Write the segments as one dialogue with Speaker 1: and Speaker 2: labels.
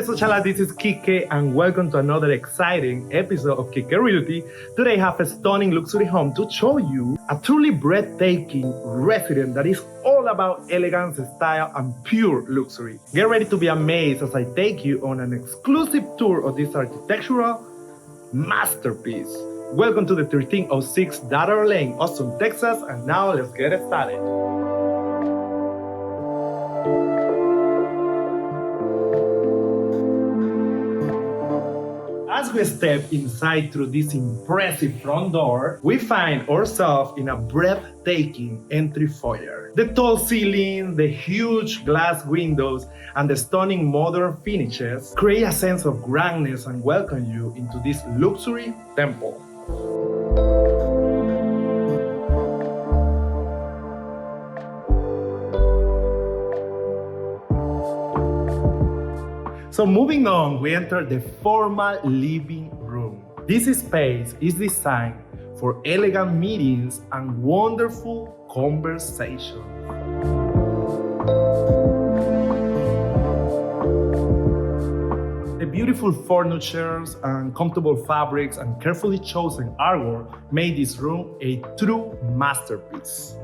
Speaker 1: Socialites, this is Kique and welcome to another exciting episode of Kique Realty. Today I have a stunning luxury home to show you a truly breathtaking residence that is all about elegance, style, and pure luxury. Get ready to be amazed as I take you on an exclusive tour of this architectural masterpiece. Welcome to the 1306 Daughter Lane, Austin, Texas, and now let's get started. As we step inside through this impressive front door, we find ourselves in a breathtaking entry foyer. The tall ceiling, the huge glass windows, and the stunning modern finishes create a sense of grandness and welcome you into this luxury temple. So moving on, we enter the formal living room. This space is designed for elegant meetings and wonderful conversation. The beautiful furnitures and comfortable fabrics and carefully chosen artwork made this room a true masterpiece.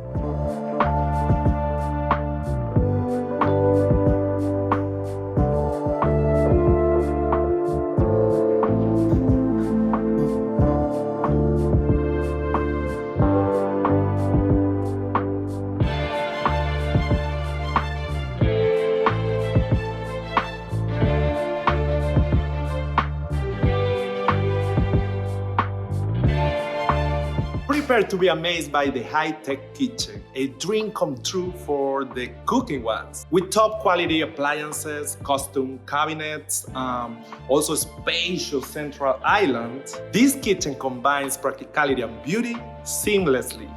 Speaker 1: Prepare to be amazed by the high-tech kitchen, a dream come true for the cooking ones. With top quality appliances, custom cabinets, also spacious central island, this kitchen combines practicality and beauty seamlessly.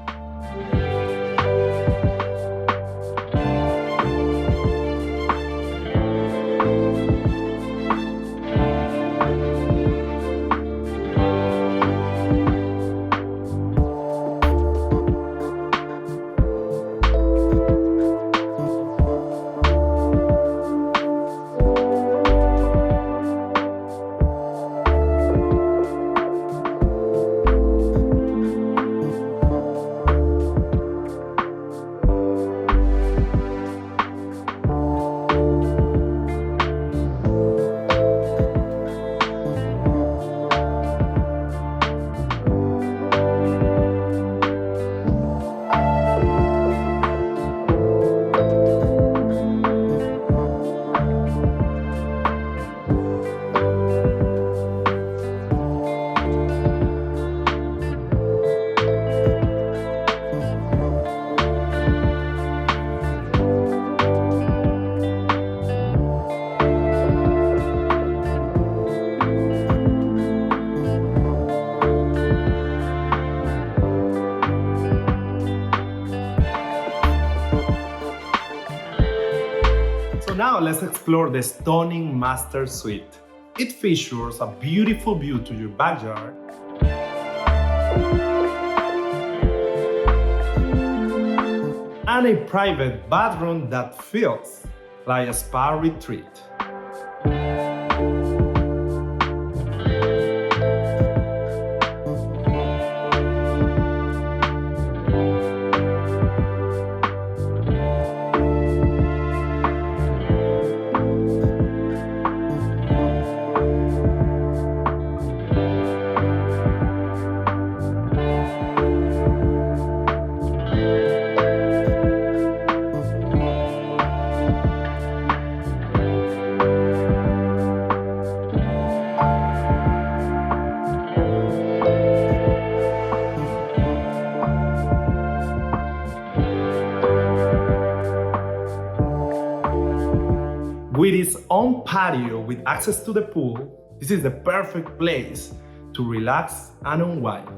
Speaker 1: Now let's explore the stunning master suite. It features a beautiful view to your backyard, and a private bathroom that feels like a spa retreat. With its own patio with access to the pool, this is the perfect place to relax and unwind.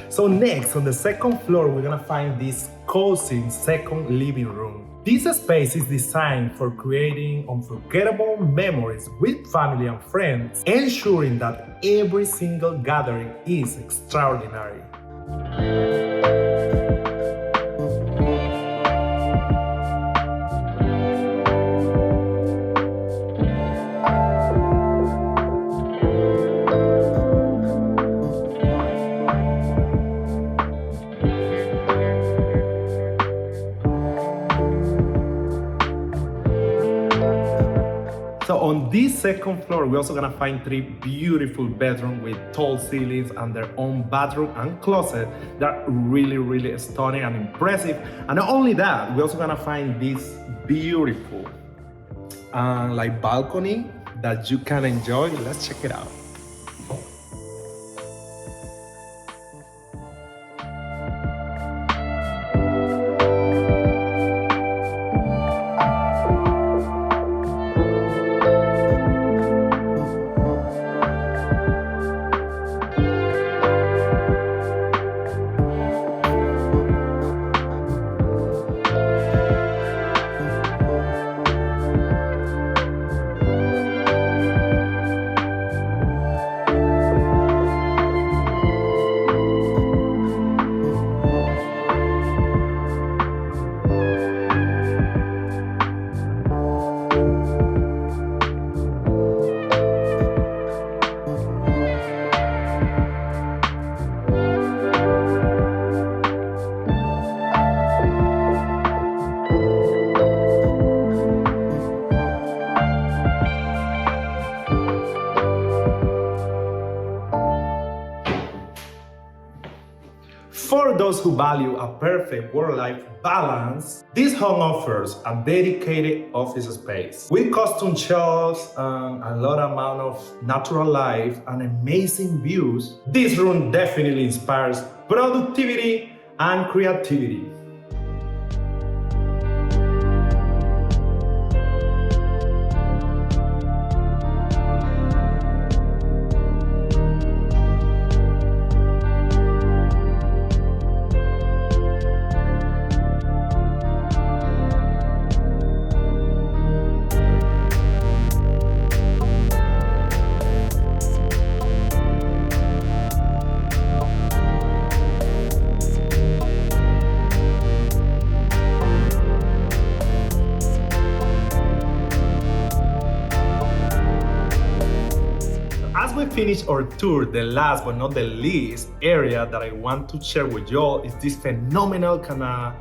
Speaker 1: So next, on the second floor, we're gonna find this cozy second living room. This space is designed for creating unforgettable memories with family and friends, ensuring that every single gathering is extraordinary. So on this second floor, we're also gonna find 3 beautiful bedrooms with tall ceilings and their own bathroom and closet that are really stunning and impressive. And not only that, we're also gonna find this beautiful like balcony that you can enjoy. Let's check it out. For those who value a perfect work-life balance, this home offers a dedicated office space with custom shelves and a lot amount of natural light and amazing views. This room definitely inspires productivity and creativity. As we finish our tour, the last but not the least area that I want to share with y'all is this phenomenal kind of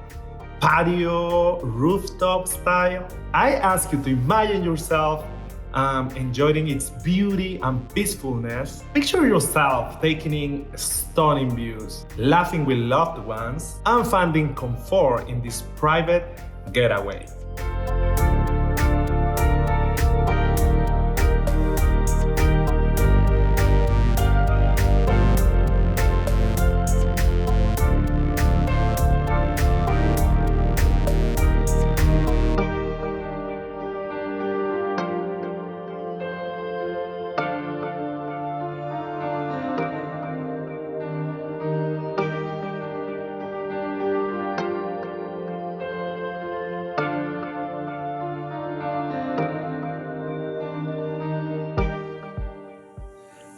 Speaker 1: patio rooftop style. I ask you to imagine yourself enjoying its beauty and peacefulness. Picture yourself taking in stunning views, laughing with loved ones, and finding comfort in this private getaway.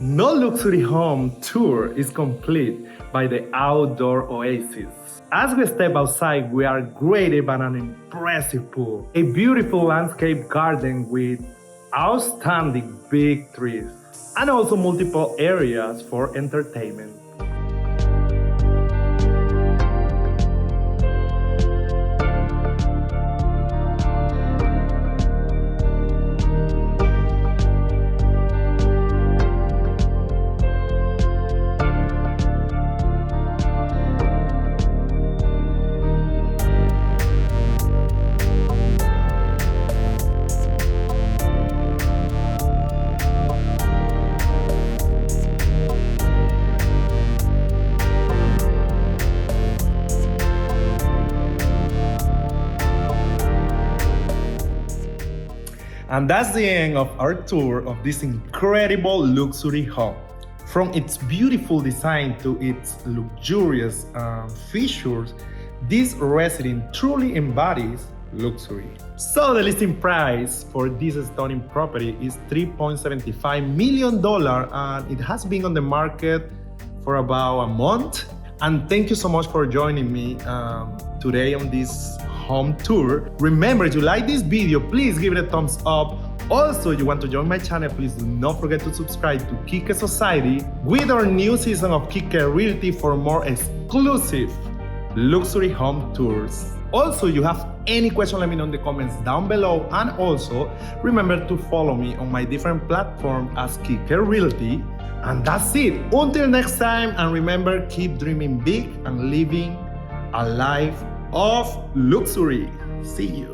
Speaker 1: No luxury home tour is complete by the outdoor oasis. As we step outside, we are greeted by an impressive pool, a beautiful landscape garden with outstanding big trees, and also multiple areas for entertainment. And that's the end of our tour of this incredible luxury home. From its beautiful design to its luxurious features, this residence truly embodies luxury. So the listing price for this stunning property is $3.75 million, and it has been on the market for about a month. And thank you so much for joining me today on this home tour. Remember, if you like this video, please give it a thumbs up. Also, if you want to join my channel, please do not forget to subscribe to Kique Society with our new season of Kique Realty for more exclusive luxury home tours. Also, if you have any question, let me know in the comments down below. And also, remember to follow me on my different platforms as Kique Realty. And that's it. Until next time, and remember, keep dreaming big and living a life of luxury. See you.